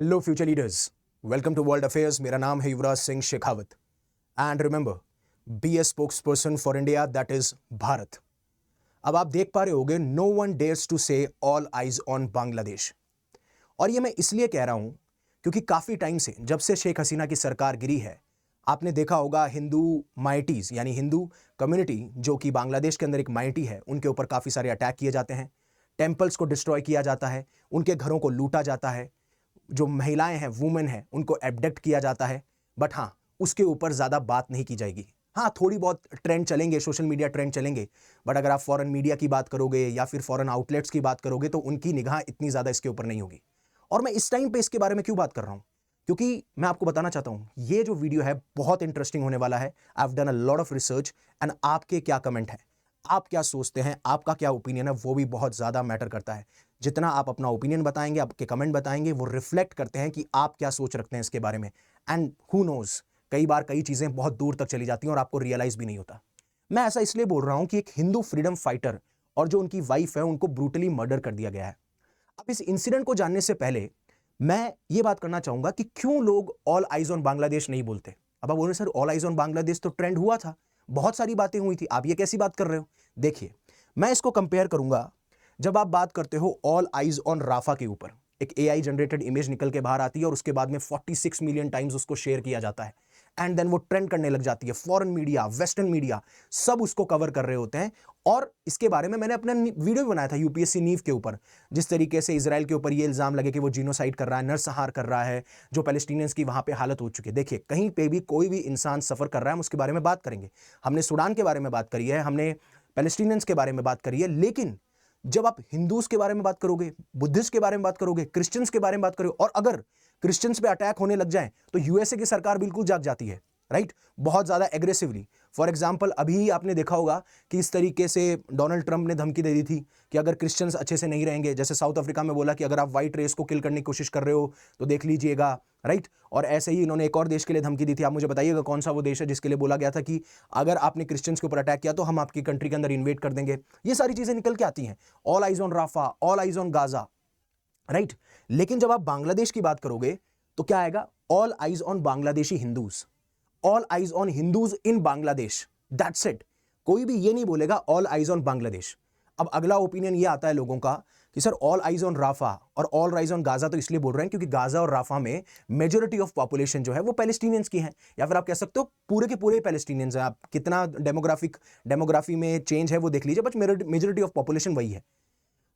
Hello future leaders, welcome to world affairs. मेरा नाम है Yuvraj Singh Shekhawat and remember, be a spokesperson for India, that is Bharat. अब आप देख पा रहे होगे, no one dares to say all eyes on Bangladesh. और ये मैं इसलिए कह रहा हूं क्योंकि काफी टाइम से, जब से शेख हसीना की सरकार गिरी है, आपने देखा होगा हिंदू माइटीज यानी हिंदू कम्युनिटी जो कि बांग्लादेश के अंदर एक माइटी है, उनके ऊपर काफी सारे अटैक किए जाते हैं, टेम्पल्स को डिस्ट्रॉय किया जाता है, उनके घरों को लूटा जाता है, जो महिलाएं हैं, वुमेन हैं, उनको एब्डक्ट किया जाता है। बट हाँ, उसके ऊपर ज्यादा बात नहीं की जाएगी। हाँ, थोड़ी बहुत ट्रेंड चलेंगे, सोशल मीडिया ट्रेंड चलेंगे, बट अगर आप फॉरेन मीडिया की बात करोगे या फिर फॉरेन आउटलेट्स की बात करोगे तो उनकी निगाह इतनी ज्यादा इसके ऊपर नहीं होगी। और मैं इस टाइम पे इसके बारे में क्यों बात कर रहा हूं? क्योंकि मैं आपको बताना चाहता हूं, ये जो वीडियो है बहुत इंटरेस्टिंग होने वाला है। I have done a lot of research and आपके क्या कमेंट है, आप क्या सोचते हैं, आपका क्या ओपिनियन है, वो भी बहुत ज्यादा मैटर करता है। जितना आप अपना ओपिनियन बताएंगे, आपके कमेंट बताएंगे, वो रिफ्लेक्ट करते हैं कि आप क्या सोच रखते हैं इसके बारे में। एंड हु नोज, कई बार कई चीजें बहुत दूर तक चली जाती हैं और आपको रियलाइज भी नहीं होता। मैं ऐसा इसलिए बोल रहा हूं कि एक हिंदू फ्रीडम फाइटर और जो उनकी वाइफ है, उनको ब्रूटली मर्डर कर दिया गया है। अब इस इंसिडेंट को जानने से पहले मैं ये बात करना चाहूंगा कि क्यों लोग ऑल आइज ऑन बांग्लादेश नहीं बोलते। अब आप बोल रहे sir, all eyes on Bangladesh तो ट्रेंड हुआ था, बहुत सारी बातें हुई थी, आप ये कैसी बात कर रहे हो? देखिए, मैं इसको कंपेयर करूंगा, जब आप बात करते हो ऑल आइज ऑन राफा के ऊपर, एक एआई जनरेटेड इमेज निकल के बाहर आती है और उसके बाद में 46 मिलियन टाइम्स उसको शेयर किया जाता है एंड देन वो ट्रेंड करने लग जाती है। फॉरेन मीडिया, वेस्टर्न मीडिया सब उसको कवर कर रहे होते हैं। और इसके बारे में मैंने अपना वीडियो भी बनाया था यूपीएससी नीव के ऊपर, जिस तरीके से इजराइल के ऊपर ये इल्जाम लगे कि वो जीनोसाइड कर रहा है, नरसंहार कर रहा है, जो पैलेस्टीनियंस की वहां पे हालत हो चुकी है। देखिए, कहीं पे भी कोई भी इंसान सफर कर रहा है, हम उसके बारे में बात करेंगे। हमने सूडान के बारे में बात करी है, हमने पैलेस्टीनियंस के बारे में बात करी है, लेकिन जब आप हिंदूज के बारे में बात करोगे, बुद्धिस्ट के बारे में बात करोगे, क्रिश्चियंस के बारे में बात करोगे, और अगर क्रिश्चियंस पे अटैक होने लग जाए तो यूएसए की सरकार बिल्कुल जाग जाती है, राइट? बहुत ज्यादा एग्रेसिवली। फॉर एग्जाम्पल, अभी आपने देखा होगा कि इस तरीके से डोनाल्ड ट्रंप ने धमकी दे दी थी कि अगर क्रिश्चियंस अच्छे से नहीं रहेंगे, जैसे साउथ अफ्रीका में बोला कि अगर आप व्हाइट रेस को किल करने की कोशिश कर रहे हो तो देख लीजिएगा, राइट? और ऐसे ही इन्होंने एक और देश के लिए धमकी दी थी। आप मुझे बताइएगा कौन सा वो देश है जिसके लिए बोला गया था कि अगर आपने क्रिश्चियंस के ऊपर अटैक किया तो हम आपकी कंट्री के अंदर इन्वेट कर देंगे। ये सारी चीजें निकल के आती हैं, all eyes on Rafah, all eyes on Gaza, right? लेकिन जब आप बांग्लादेश की बात करोगे तो क्या आएगा? All eyes on Bangladeshi Hindus, all eyes on Hindus in Bangladesh, that's it. कोई भी ये नहीं बोलेगा ऑल आइज ऑन बांग्लादेश। अब अगला ओपिनियन ये आता है लोगों का कि sir, all eyes on Rafah और ऑल आइज ऑन गाजा तो इसलिए बोल रहे हैं क्योंकि गाजा और राफा में मेजोरिटी ऑफ पॉपुलेशन जो है वो पैलेस्टीनियंस की है, या फिर आप कह सकते हो पूरे के पूरे पैलेस्टीनियंस हैं। आप कितना डेमोग्राफी में चेंज है वो देख लीजिए, बट मेजोरिटी ऑफ पॉपुलेशन वही है।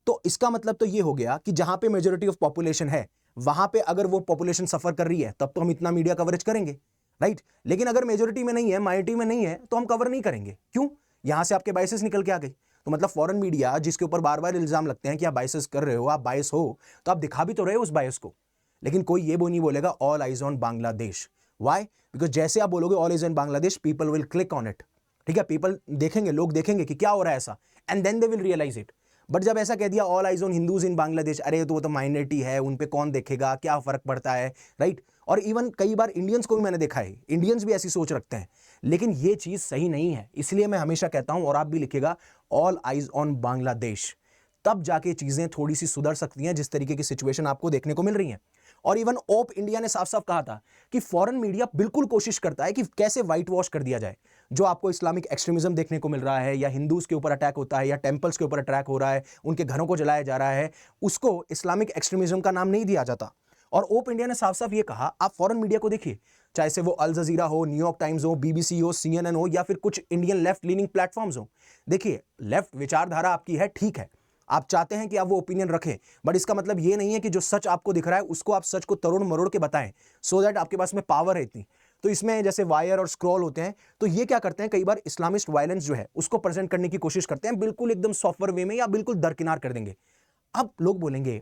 तो इसका मतलब तो ये हो गया कि जहां पे मेजोरिटी ऑफ पॉपुलेशन है, वहां पे अगर वो पॉपुलेशन सफर कर रही है तब तो हम इतना मीडिया कवरेज करेंगे, राइट? लेकिन अगर मेजोरिटी में नहीं है, माइनॉरिटी में नहीं है, तो हम कवर नहीं करेंगे। क्यों? यहां से आपके बायसेस निकल के आ गई। तो मतलब फॉरेन मीडिया जिसके ऊपर बार बार इल्जाम लगते हैं कि आप बायसेस कर रहे हो, आप बायस हो, तो आप दिखा भी तो रहे हो उस बायस को। लेकिन कोई ये वो नहीं बोलेगा all eyes on Bangladesh. Why? Because जैसे आप बोलोगे all eyes on Bangladesh, people will click on it. ठीक है, पीपल देखेंगे, लोग देखेंगे कि क्या हो रहा है ऐसा, and then they will realise it. But जब ऐसा कह दिया all eyes on Hindus in Bangladesh, अरे तो वो तो माइनॉरिटी है, उन पे कौन देखेगा, क्या फर्क पड़ता है, राइट? और इवन कई बार इंडियंस को भी मैंने देखा है, इंडियंस भी ऐसी सोच रखते हैं। लेकिन ये चीज सही नहीं है, इसलिए मैं हमेशा कहता हूं, और आप भी लिखिएगा, ऑल आइज ऑन बांग्लादेश। तब जाके चीजें थोड़ी सी सुधर सकती हैं, जिस तरीके की सिचुएशन आपको देखने को मिल रही है। और इवन ओप इंडिया ने साफ साफ कहा था कि फॉरेन मीडिया बिल्कुल कोशिश करता है कि कैसे व्हाइट वॉश कर दिया जाए। जो आपको इस्लामिक एक्सट्रीमिज्म देखने को मिल रहा है, या हिंदूज के ऊपर अटैक होता है, या टेंपल्स के ऊपर अटैक हो रहा है, उनके घरों को जलाया जा रहा है, उसको इस्लामिक एक्सट्रीमिज्म का नाम नहीं दिया जाता। और ओप इंडिया ने साफ साफ ये कहा, आप फॉरेन मीडिया को देखिए, चाहे से वो अल जजीरा हो, न्यूयॉर्क टाइम्स हो, बीबीसी हो, सीएनएन हो, या फिर कुछ इंडियन लेफ्ट लीनिंग प्लेटफॉर्म्स हो। देखिए, लेफ्ट विचारधारा आपकी है, ठीक है, आप चाहते हैं कि आप वो ओपिनियन रखें, बट इसका मतलब ये नहीं है कि जो सच आपको दिख रहा है उसको आप सच को तरोड़ मरोड़ के बताएं, सो दैट आपके पास में पावर है इतनी। तो इसमें जैसे वायर और स्क्रॉल होते हैं, तो ये क्या करते हैं, कई बार इस्लामिस्ट वायलेंस जो है उसको प्रेजेंट करने की कोशिश करते हैं, बिल्कुल एकदम सॉफ्टवेयर वे में, या बिल्कुल दरकिनार कर देंगे। अब लोग बोलेंगे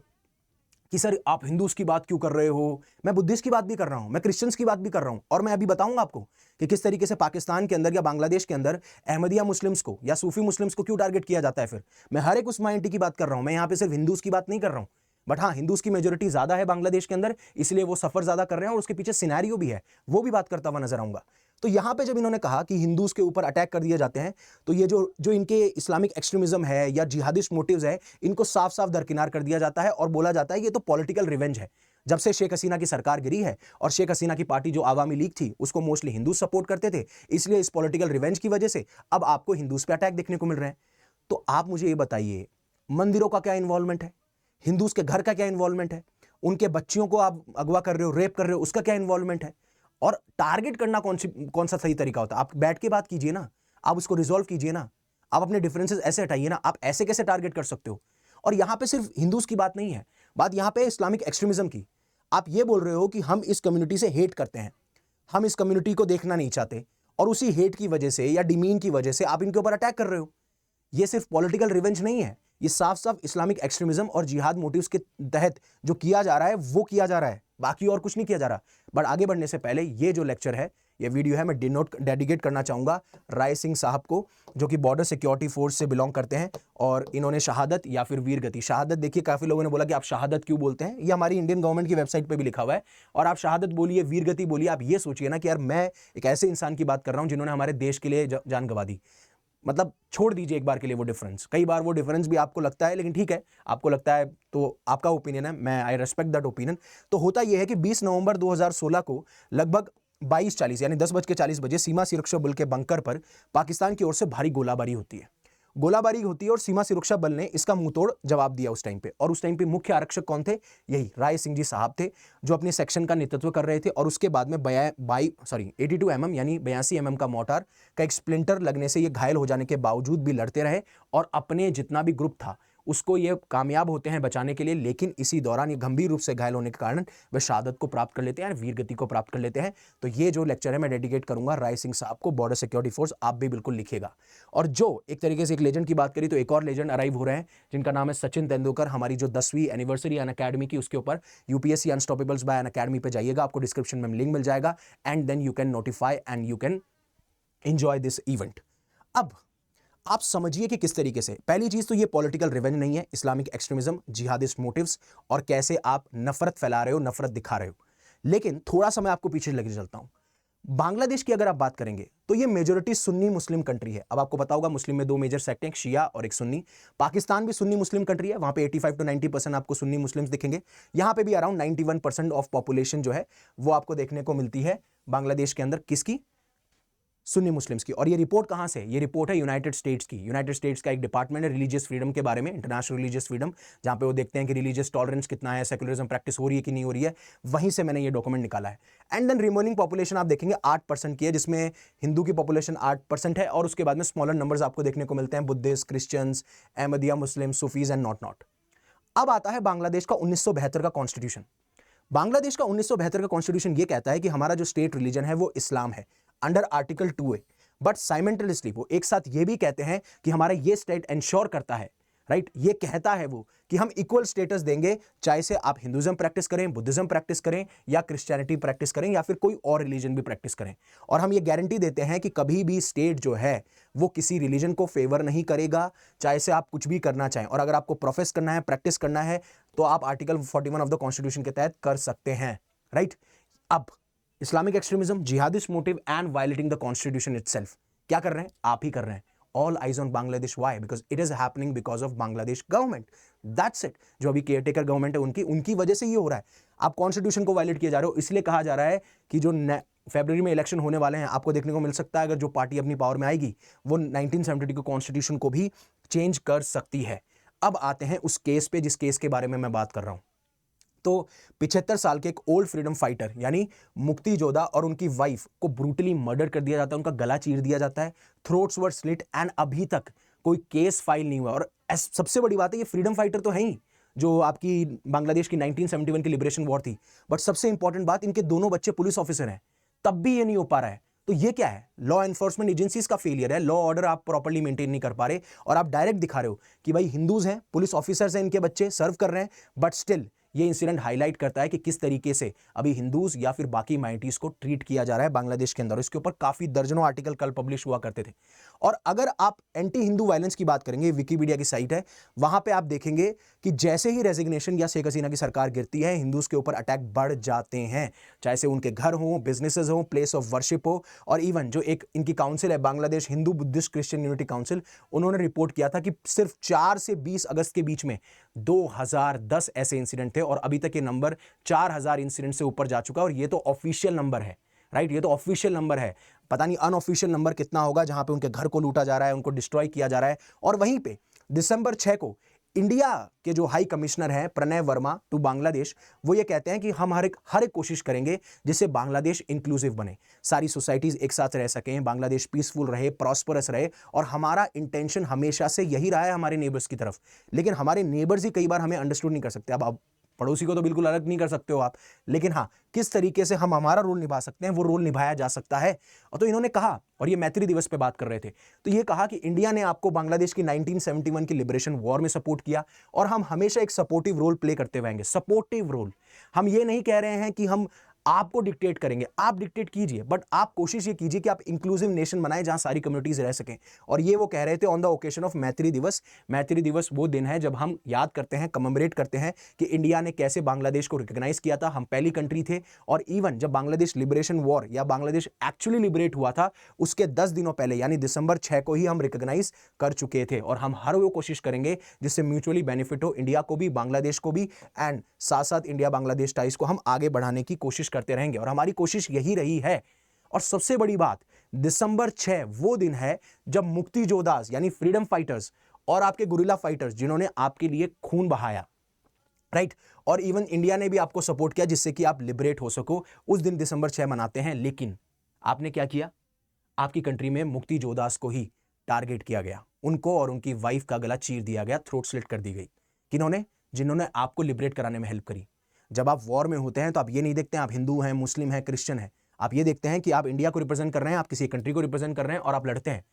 कि सर आप हिंदूज की बात क्यों कर रहे हो? मैं बुद्धिस्ट की बात भी कर रहा हूं, मैं क्रिश्चियंस की बात भी कर रहा हूं, और मैं अभी बताऊंगा आपको कि किस तरीके से पाकिस्तान के अंदर या बांग्लादेश के अंदर अहमदिया मुस्लिम्स को या सूफी मुस्लिम्स को क्यों टारगेट किया जाता है। फिर मैं हर एक उस माइनॉरिटी की बात कर रहा हूं, मैं यहां पे सिर्फ हिंदूज की बात नहीं कर रहा हूं। बट हाँ, हिंदूज की मेजोरिटी ज्यादा है बांग्लादेश के अंदर, इसलिए वो सफर ज्यादा कर रहे हैं, और उसके पीछे सिनेरियो भी है, वो भी बात करता हुआ नजर आऊंगा। तो यहां पे जब इन्होंने कहा कि हिंदूज के ऊपर अटैक कर दिए जाते हैं, तो ये जो जो इनके इस्लामिक एक्सट्रीमिज्म है या जिहादिस्ट मोटिव्स है, इनको साफ साफ दरकिनार कर दिया जाता है और बोला जाता है ये तो पॉलिटिकल रिवेंज है। जब से शेख हसीना की सरकार गिरी है और शेख हसीना की पार्टी जो आवामी लीग थी उसको मोस्टली हिंदू सपोर्ट करते थे, इसलिए इस पॉलिटिकल रिवेंज की वजह से अब आपको हिंदूज पे अटैक देखने को मिल रहे हैं। तो आप मुझे ये बताइए, मंदिरों का क्या इन्वॉल्वमेंट है, हिंदूज के घर का क्या इन्वॉल्वमेंट है, उनके बच्चियों को आप अगवा कर रहे हो, रेप कर रहे हो, उसका क्या इन्वॉल्वमेंट है? और टारगेट करना कौन सा सही तरीका होता है? आप बैठ के बात कीजिए ना, आप उसको रिजॉल्व कीजिए ना, आप अपने डिफरेंसेस ऐसे हटाइए ना, आप ऐसे कैसे टारगेट कर सकते हो? और यहां पे सिर्फ हिंदूज की बात नहीं है, बात यहां पे इस्लामिक एक्सट्रीमिज्म की। आप ये बोल रहे हो कि हम इस कम्युनिटी से हेट करते हैं, हम इस कम्युनिटी को देखना नहीं चाहते, और उसी हेट की वजह से या डिमीन की वजह से आप इनके ऊपर अटैक कर रहे हो। ये सिर्फ पॉलिटिकल रिवेंज नहीं है, ये साफ साफ इस्लामिक एक्सट्रीमिज्म और जिहाद मोटिव्स के तहत जो किया जा रहा है वो किया जा रहा है, बाकी और कुछ नहीं किया जा रहा। बट आगे बढ़ने से पहले ये जो लेक्चर है, ये वीडियो है, मैं डेडिकेट करना चाहूंगा राय सिंह साहब को, जो कि बॉर्डर सिक्योरिटी फोर्स से बिलोंग करते हैं, और इन्होंने शहादत या फिर वीर गति, शहादत देखिए काफी लोगों ने बोला कि आप शहादत क्यों बोलते हैं, ये हमारी इंडियन गवर्नमेंट की वेबसाइट पे भी लिखा हुआ है, और आप शहादत बोलिए, वीर गति बोलिए। आप ये सोचिए ना कि यार मैं एक ऐसे इंसान की बात कर रहा हूं जिन्होंने हमारे देश के लिए जान गंवा दी। मतलब छोड़ दीजिए एक बार के लिए वो डिफरेंस, कई बार वो डिफरेंस भी आपको लगता है, लेकिन ठीक है, आपको लगता है तो आपका ओपिनियन है, मैं आई रेस्पेक्ट दैट ओपिनियन। तो होता यह है कि 20 नवंबर 2016 को लगभग 22:40 यानी 10:40 सीमा सुरक्षा बल के बंकर पर पाकिस्तान की ओर से भारी गोलाबारी होती है। गोलाबारी होती है और सीमा सुरक्षा बल ने इसका मुंहतोड़ जवाब दिया उस टाइम पे। और उस टाइम पे मुख्य आरक्षक कौन थे? यही राय सिंह जी साहब थे, जो अपने सेक्शन का नेतृत्व कर रहे थे। और उसके बाद में 82 mm यानी 82 mm का मोर्टार का एक स्प्लिंटर लगने से ये घायल हो जाने के बावजूद भी लड़ते रहे और अपने जितना भी ग्रुप था उसको ये कामयाब होते हैं बचाने के लिए। लेकिन इसी दौरान ये गंभीर रूप से घायल होने के कारण वे शहादत को प्राप्त कर लेते हैं, वीर गति को प्राप्त कर लेते हैं। तो ये जो लेक्चर है मैं डेडिकेट करूंगा राय सिंह साहब को, बॉर्डर सिक्योरिटी फोर्स, आप भी बिल्कुल लिखिएगा। और जो एक तरीके से एक लेजेंड की बात करी तो एक और लेजेंड अराइव हो रहे हैं जिनका नाम है सचिन तेंदुलकर। हमारी जो 10वीं एनिवर्सरी अन अकेडमी की, उसके ऊपर UPSC unstoppables by Unacademy पे जाइएगा, आपको डिस्क्रिप्शन में लिंक मिल जाएगा, and then you can notify and you can enjoy this event. अब आप समझिए कि किस तरीके से, पहली चीज तो ये पॉलिटिकल रिवेंज नहीं है, इस्लामिक एक्सट्रीमिज्म, जिहादिस्ट मोटिव्स, और कैसे आप नफरत फैला रहे हो, नफरत दिखा रहे हो। लेकिन थोड़ा सा मैं आपको पीछे लेके चलता हूं। बांग्लादेश की अगर आप बात करेंगे तो ये मेजोरिटी सुन्नी मुस्लिम कंट्री है। अब आपको पता होगा मुस्लिम में दो मेजर सेक्ट हैं, एक शिया और एक सुन्नी। पाकिस्तान भी सुन्नी मुस्लिम कंट्री है, वहां पे 85 to 90% आपको सुन्नी मुस्लिम्स दिखेंगे। यहां पे भी अराउंड 91% ऑफ पॉपुलेशन जो है वो आपको देखने को मिलती है बांग्लादेश के अंदर, किसकी? सुन्नी मुस्लिम्स की। और ये रिपोर्ट कहां से? ये रिपोर्ट है यूनाइटेड स्टेट्स की। यूनाइटेड स्टेट्स का एक डिपार्टमेंट है रिलीजियस फ्रीडम के बारे में, इंटरनेशनल रिलीजियस फ्रीडम, जहां पे वो देखते हैं कि रिलीजियस टॉलरेंस कितना है, सेकुलरिज्म प्रैक्टिस हो रही है कि नहीं हो रही है। वहीं से मैंने ये डॉक्यूमेंट निकाला है। एंड देन रिमेनिंग पॉपुलेशन आप देखेंगे 8% की है, जिसमें हिंदू की पॉपुलेशन 8% है, और उसके बाद में स्मॉलर नंबर्स आपको देखने को मिलते हैं, Buddhist, Christians, Ahmadiyya Muslim, Sufis and not. अब आता है बांग्लादेश का 1972 का कॉन्स्टिट्यूशन। बांग्लादेश का 1972 का कॉन्स्टिट्यूशन ये कहता है कि हमारा जो स्टेट रिलीजन है वो इस्लाम है, under article 2A। But simultaneously वो एक साथ ये भी कहते हैं कि हमारा ये स्टेट इंश्योर करता है, राइट, ये कहता है वो कि हम इक्वल स्टेटस देंगे, चाहे से आप हिंदुइज्म प्रैक्टिस करें, बुद्धिज्म प्रैक्टिस करें, या क्रिश्चियनिटी प्रैक्टिस करें, या फिर कोई और रिलीजन भी प्रैक्टिस करें। और हम ये गारंटी देते हैं कि कभी भी स्टेट जो है वो किसी रिलीजन को फेवर नहीं करेगा, चाहे से आप कुछ भी करना चाहें। और अगर आपको प्रोफेस करना है, प्रैक्टिस करना है, तो आप आर्टिकल 41 ऑफ द कॉन्स्टिट्यूशन के तहत कर सकते हैं, राइट। अब Islamic extremism, jihadist motive and violating the constitution itself, क्या कर रहे हैं? आप ही कर रहे हैं। All eyes on Bangladesh. Why? Because it is happening because of Bangladesh government. That's it. जो अभी केयरटेकर गवर्नमेंट है उनकी वजह से ये हो रहा है। आप कॉन्स्टिट्यूशन को वायलेट किए जा रहे हो। इसलिए कहा जा रहा है कि जो फरवरी में इलेक्शन होने वाले हैं, आपको देखने को मिल सकता है अगर जो पार्टी अपनी पावर में आएगी वो 1972 के कॉन्स्टिट्यूशन को भी चेंज कर सकती है। अब आते हैं उस केस पे जिस केस के बारे में मैं बात कर रहा हूं। तो 75 साल के एक ओल्ड फ्रीडम फाइटर यानी मुक्ति योद्धा और उनकी वाइफ को ब्रूटली मर्डर कर दिया जाता है, उनका गला चीर दिया जाता है, थ्रोट्स वर स्लिट, एंड अभी तक कोई केस फाइल नहीं हुआ। और सबसे बड़ी बात है ये फ्रीडम फाइटर तो है ही, जो आपकी बांग्लादेश की 1971 की लिबरेशन वॉर थी, बट सबसे इंपॉर्टेंट बात, इनके दोनों बच्चे पुलिस ऑफिसर हैं, तब भी ये नहीं हो पा रहा है। तो ये क्या है? लॉ एनफोर्समेंट एजेंसीज का फेलियर है, लॉ ऑर्डर आप प्रॉपर्ली मेंटेन नहीं कर पा रहे, और आप डायरेक्ट दिखा रहे हो कि भाई हिंदूज हैं, पुलिस ऑफिसर्स हैं, इनके बच्चे सर्व कर रहे हैं, बट स्टिल ये इंसिडेंट हाईलाइट करता है कि किस तरीके से अभी हिंदूज या फिर बाकी माइनॉरिटीज को ट्रीट किया जा रहा है बांग्लादेश के अंदर। इसके ऊपर काफी दर्जनों आर्टिकल कल पब्लिश हुआ करते थे। और अगर आप एंटी हिंदू वायलेंस की बात करेंगे, विकिपीडिया की साइट है, वहां पे आप देखेंगे कि जैसे ही रेजिग्नेशन या शेख हसीना की सरकार गिरती है, हिंदूज के ऊपर अटैक बढ़ जाते हैं, चाहे से उनके घर हो, बिजनेसेस हो, प्लेस ऑफ वर्शिप हो। और इवन जो एक इनकी काउंसिल है, Bangladesh Hindu Buddhist Christian unity council, उन्होंने रिपोर्ट किया था कि सिर्फ 4 से 20 अगस्त के बीच में 2010 ऐसे इंसिडेंट थे और अभी तक ये नंबर 4000 इंसिडेंट से ऊपर जा चुका है। और ये तो ऑफिशियल नंबर है, राइट, ये तो ऑफिशियल नंबर है। पता नहीं अनऑफिशियल नंबर कितना होगा जहां पे उनके घर को लूटा जा रहा है, उनको डिस्ट्रॉय किया जा रहा है। और वहीं पे दिसंबर 6 को इंडिया के जो हाई कमिश्नर हैं प्रणय वर्मा टू बांग्लादेश, वो ये कहते हैं कि हम हर एक कोशिश करेंगे जिससे बांग्लादेश इंक्लूसिव बने, सारी सोसाइटीज एक साथ रह सकें, बांग्लादेश पीसफुल रहे, प्रॉस्परस रहे। और हमारा इंटेंशन हमेशा से यही रहा है हमारे नेबर्स की तरफ, लेकिन हमारे नेबर्स ही कई बार हमें अंडरस्टूड नहीं कर सकते। अब पड़ोसी को तो बिल्कुल अलग नहीं कर सकते हो आप, लेकिन हाँ, किस तरीके से हम हमारा रोल निभा सकते हैं वो रोल निभाया जा सकता है। और तो इन्होंने कहा, और ये मैत्री दिवस पे बात कर रहे थे, तो ये कहा कि इंडिया ने आपको बांग्लादेश की 1971 की लिबरेशन वॉर में सपोर्ट किया और हम हमेशा एक सपोर्टिव रोल प्ले करते रहेंगे। सपोर्टिव रोल, हम ये नहीं कह रहे हैं कि हम आपको डिक्टेट करेंगे, आप डिक्टेट कीजिए, बट आप कोशिश ये कीजिए कि आप इंक्लूसिव नेशन बनाएं जहां सारी कम्युनिटीज रह सकें। और ये वो कह रहे थे ऑन द ओकेशन ऑफ मैत्री दिवस। मैत्री दिवस वो दिन है जब हम याद करते हैं, कमेमोरेट करते हैं कि इंडिया ने कैसे बांग्लादेश को रिकॉग्नाइज किया था, हम पहली कंट्री थे। और इवन जब बांग्लादेश लिबरेशन वॉर या बांग्लादेश एक्चुअली लिबरेट हुआ था, उसके 10 दिनों पहले यानी दिसंबर 6 को ही हम रिकॉग्नाइज कर चुके थे। और हम हर वो कोशिश करेंगे जिससे म्यूचुअली बेनिफिट हो, इंडिया को भी, बांग्लादेश को भी, एंड साथ साथ इंडिया बांग्लादेश टाइज को हम आगे बढ़ाने की कोशिश करते रहेंगे। और हमारी कोशिश यही रही है। और सबसे बड़ी बात, दिसंबर 6 वो दिन है जब मुक्ति जोधास यानी फ्रीडम फाइटर्स और आपके गुरिल्ला फाइटर्स जिन्होंने आपके लिए खून बहाया, राइट, और इवन इंडिया ने भी आपको सपोर्ट किया जिससे कि आप लिबरेट हो सको, उस दिन दिसंबर 6 मनाते हैं। लेकिन आपने क्या किया, आपकी कंट्री में मुक्ति जोधास को ही टारगेट किया गया, उनको और उनकी वाइफ का गला चीर दिया गया, थ्रोट स्लिट कर दी गई। किन्होंने? जिन्होंने आपको लिबरेट कराने में हेल्प करी। जब आप वॉर में होते हैं तो आप ये नहीं देखते हैं आप हिंदू हैं, मुस्लिम हैं, क्रिश्चियन हैं, आप ये देखते हैं कि आप इंडिया को रिप्रेजेंट कर रहे हैं, आप किसी कंट्री को रिप्रेजेंट कर रहे हैं और आप लड़ते हैं,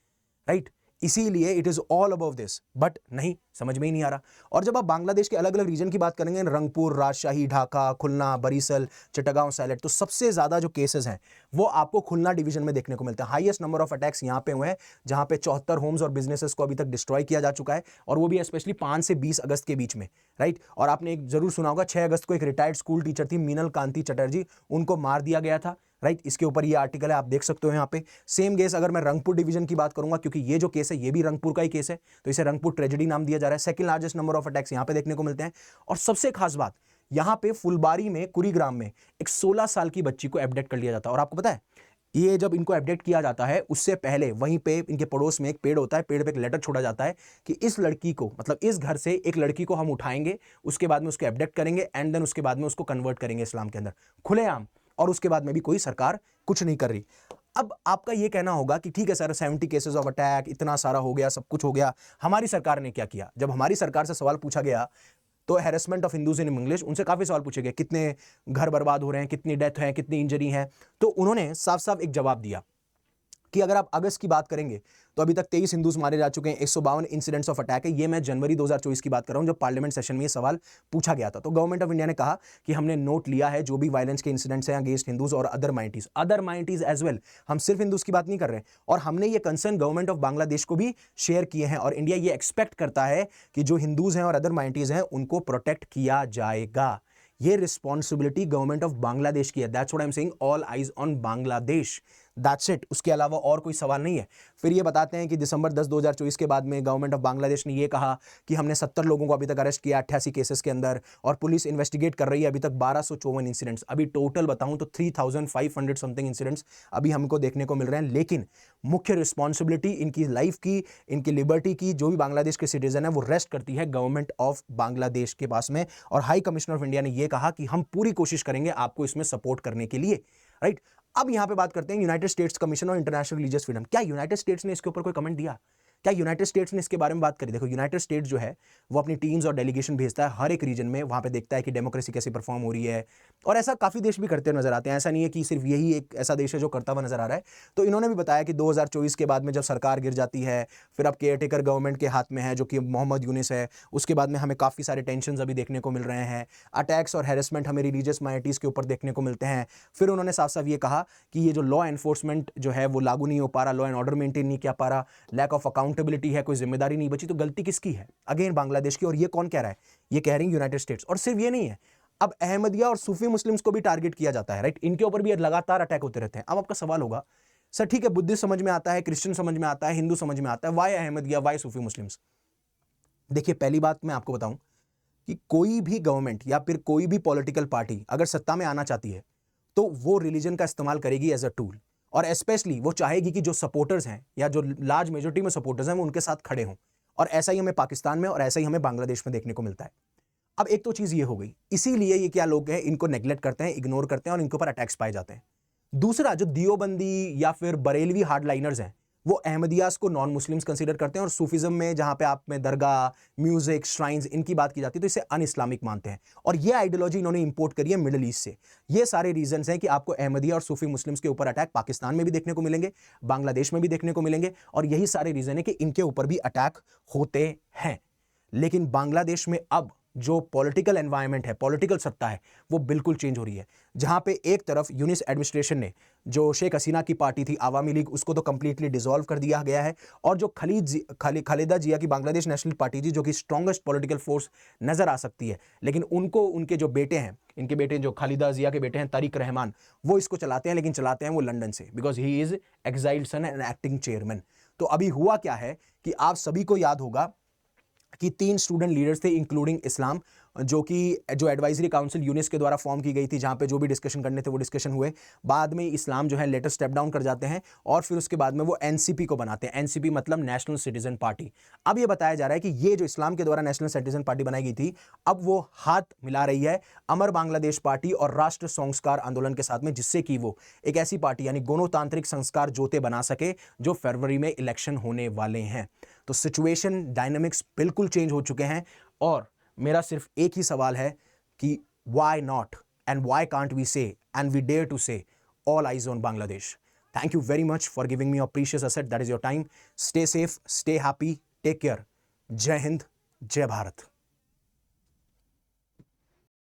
राइट। इसीलिए it is all above this, but नहीं, समझ में ही नहीं आ रहा। और जब आप बांग्लादेश के अलग अलग रीजन की बात करेंगे, रंगपुर, राजशाही, ढाका, खुलना, बरीसल, चिटागांव, सैलेट, तो सबसे ज्यादा जो केसेस हैं वो आपको खुलना डिवीजन में देखने को मिलते हैं। हाईएस्ट नंबर ऑफ अटैक्स यहां पे हुए हैं, जहां पे 74 होम्स और बिजनेसेस को अभी तक डिस्ट्रॉय किया जा चुका है, और वो भी स्पेशली 5 से 20 अगस्त के बीच में, राइट। और आपने एक जरूर सुना होगा, 6 अगस्त को एक रिटायर्ड स्कूल टीचर थी मीनल कांति चटर्जी, उनको मार दिया गया था, राइट। इसके ऊपर ये आर्टिकल है, आप देख सकते हो यहाँ पे। सेम केस अगर मैं रंगपुर डिवीजन की बात करूंगा, क्योंकि ये जो केस है ये भी रंगपुर का ही केस है, तो इसे रंगपुर ट्रेजेडी नाम दिया जा रहा है। Second largest number of attacks यहाँ पे देखने को मिलते हैं। और सबसे खास बात, यहाँ पे फुलबारी में, कुरीग्राम में एक 16 साल की बच्ची को एब्डक्ट कर लिया जाता है। और आपको पता है, ये जब इनको एब्डक्ट किया जाता है उससे पहले वहीं पे इनके पड़ोस में एक पेड़ होता है, पेड़ पे एक लेटर छोड़ा जाता है कि इस लड़की को, मतलब इस घर से एक लड़की को हम उठाएंगे, उसके बाद में उसको एब्डक्ट करेंगे, एंड देन उसके बाद में उसको कन्वर्ट करेंगे इस्लाम के अंदर, खुलेआम। और उसके बाद में भी कोई सरकार कुछ नहीं कर रही। अब आपका ये कहना होगा कि ठीक है सर, 70 केसेस ऑफ अटैक, इतना सारा हो गया, सब कुछ हो गया, हमारी सरकार ने क्या किया? जब हमारी सरकार से सवाल पूछा गया तो harassment of Hindus in English, उनसे काफी सवाल पूछे गए, कितने घर बर्बाद हो रहे हैं, कितनी डेथ है, कितनी इंजरी है, तो उन्होंने साफ साफ एक जवाब दिया कि अगर आप अगस्त की बात करेंगे तो अभी तक 23 हिंदूज मारे जा चुके हैं, 152 इंसिडेंट्स ऑफ अटैक है। ये मैं जनवरी 2024 की बात कर रहा हूं, जब पार्लियामेंट सेशन में ये सवाल पूछा गया था। तो गवर्नमेंट ऑफ इंडिया ने कहा कि हमने नोट लिया है जो भी वायलेंस के इंसिडेंट्स हैं अगेंस्ट हिंदूज और अदर माइनॉरिटीज एज वेल, हम सिर्फ हिंदूज की बात नहीं कर रहे हैं। और हमने ये कंसर्न गवर्नमेंट ऑफ बांग्लादेश को भी शेयर किए हैं, और इंडिया ये एक्सपेक्ट करता है कि जो हिंदूज हैं और अदर माइनॉरिटीज हैं उनको प्रोटेक्ट किया जाएगा। ये रिस्पॉन्सिबिलिटी गवर्नमेंट ऑफ बांग्लादेश की है। That's what I am saying, all eyes on Bangladesh, that's it. उसके अलावा और कोई सवाल नहीं है। फिर ये बताते हैं कि दिसंबर 10 2024 के बाद में गवर्नमेंट ऑफ बांग्लादेश ने ये कहा कि हमने 70 लोगों को अभी तक अरेस्ट किया 88 केसेस के अंदर, और पुलिस इन्वेस्टिगेट कर रही है अभी तक 1254 इंसिडेंट्स। अभी टोटल बताऊं तो 3500 समथिंग इंसिडेंट्स अभी हमको देखने को मिल रहे हैं। लेकिन मुख्य रिस्पॉन्सिबिलिटी इनकी लाइफ की, इनकी लिबर्टी की, जो भी बांग्लादेश के सिटीजन है वो रेस्ट करती है गवर्नमेंट ऑफ बांग्लादेश के पास में। और हाई कमिश्नर ऑफ इंडिया ने यह कहा कि हम पूरी कोशिश करेंगे आपको इसमें सपोर्ट करने के लिए, राइट। अब यहां पे बात करते हैं United states commission on international religious freedom. क्या यूनाइटेड स्टेट्स ने इसके ऊपर कोई कमेंट दिया? क्या यूनाइटेड स्टेट्स ने इसके बारे में बात करी? देखो, यूनाइटेड स्टेट्स जो है वो अपनी टीम्स और डेलीगेशन भेजता है हर एक रीजन में, वहां पे देखता है कि डेमोक्रेसी कैसे परफॉर्म हो रही है, और ऐसा काफी देश भी करते हुए नजर आते हैं। ऐसा नहीं है कि सिर्फ यही एक ऐसा देश है जो करता हुआ नजर आ रहा है। तो इन्होंने भी बताया कि 2024 के बाद में जब सरकार गिर जाती है, फिर अब केयर टेकर गवर्नमेंट के हाथ में है जो कि मोहम्मद यूनिस है, उसके बाद में हमें काफी सारे टेंशन अभी देखने को मिल रहे हैं, अटैक्स और हैरेसमेंट हमें रिलीजियस माइनॉरिटीज के ऊपर देखने को मिलते हैं। फिर उन्होंने साफ साफ ये कहा कि ये जो लॉ एनफोर्समेंट जो है वो लागू नहीं हो पा रहा, लॉ एंड ऑर्डर मेंटेन नहीं किया पा रहा, लैक ऑफ अकाउंटेबिलिटी है, कोई जिम्मेदारी नहीं बची। तो गलती किसकी है? अगेन बांग्लादेश की। और ये कौन कह रहा है? ये कह रही है यूनाइटेड स्टेट्स। और सिर्फ ये नहीं है, अब अहमदिया और सूफी मुस्लिम्स को भी टारगेट किया जाता है, राइट? इनके ऊपर भी लगातार अटैक होते रहते हैं। अब आपका सवाल होगा, सर ठीक है, बुद्धिस्ट समझ में आता है, क्रिश्चियन समझ में आता है, हिंदू समझ में आता है, वाई अहमदिया, वाई सूफी मुस्लिम्स? देखिए, पहली बात मैं आपको बताऊं कि कोई भी गवर्नमेंट या फिर कोई भी पॉलिटिकल पार्टी अगर सत्ता में आना चाहती है तो वो रिलीजन का इस्तेमाल करेगी एज अ टूल, और स्पेशली वो चाहेगी कि जो सपोर्टर्स हैं या जो लार्ज मेजोरिटी में सपोर्टर्स हैं वो उनके साथ खड़े हों। और ऐसा ही हमें पाकिस्तान में और ऐसा ही हमें बांग्लादेश में देखने को मिलता है। अब एक तो चीज ये हो गई, इसीलिए ये क्या लोग हैं इनको नेग्लेक्ट करते हैं, इग्नोर करते हैं और इनके ऊपर अटैक्स पाए जाते हैं। दूसरा, जो दियोबंदी या फिर बरेलवी हार्डलाइनर्स हैं वो अहमदियास को नॉन मुस्लिम्स कंसीडर करते हैं, और सूफिज्म में जहां पे आप में दरगाह, म्यूजिक, श्राइन्स इनकी बात की जाती है तो इसे अन इस्लामिक मानते हैं, और ये आइडियोलॉजी इन्होंने इंपोर्ट करी है मिडिल ईस्ट से। ये सारे रीजंस हैं कि आपको अहमदिया और सूफी मुस्लिम्स के ऊपर अटैक पाकिस्तान में भी देखने को मिलेंगे, बांग्लादेश में भी देखने को मिलेंगे, और यही सारे रीजन है कि इनके ऊपर भी अटैक होते हैं। लेकिन बांग्लादेश में अब जो पॉलिटिकल एनवायरनमेंट है, पॉलिटिकल सत्ता है, वो बिल्कुल चेंज हो रही है। जहां पे एक तरफ यूनिस एडमिनिस्ट्रेशन ने जो शेख हसीना की पार्टी थी आवामी लीग, उसको तो कंप्लीटली डिसॉल्व कर दिया गया है, और जो खालिदा जिया की बांग्लादेश नेशनल पार्टी थी जो कि स्ट्रॉन्गेस्ट पॉलिटिकल फोर्स नजर आ सकती है, लेकिन उनको उनके जो बेटे हैं, इनके बेटे जो खालिदा जिया के बेटे हैं तारिक रहमान, वो इसको चलाते हैं, लेकिन चलाते हैं वो लंदन से, because he is exiled son and acting chairman. तो अभी हुआ क्या है कि आप सभी को याद होगा कि 3 स्टूडेंट लीडर्स थे इंक्लूडिंग इस्लाम, जो एडवाइजरी काउंसिल यूनिस के द्वारा फॉर्म की गई थी, जहां पे जो भी डिस्कशन करने थे वो डिस्कशन हुए। बाद में इस्लाम जो है लेटर स्टेप डाउन कर जाते हैं, और फिर उसके बाद में वो एनसीपी को बनाते हैं। एनसीपी मतलब नेशनल सिटीजन पार्टी। अब ये बताया जा रहा है कि ये जो इस्लाम के द्वारा नेशनल सिटीजन पार्टी बनाई गई थी, अब वो हाथ मिला रही है अमर बांग्लादेश पार्टी और राष्ट्र संस्कार आंदोलन के साथ में, जिससे कि वो एक ऐसी पार्टी यानी गणतांत्रिक संस्कार जोते बना सके जो फरवरी में इलेक्शन होने वाले हैं। तो सिचुएशन डायनामिक्स बिल्कुल चेंज हो चुके हैं, और मेरा सिर्फ एक ही सवाल है कि why not and why can't we say and we dare to say all eyes on Bangladesh. Thank you very much for giving me your precious asset, that is your time. Stay safe, stay happy, take care. जय हिंद, जय भारत।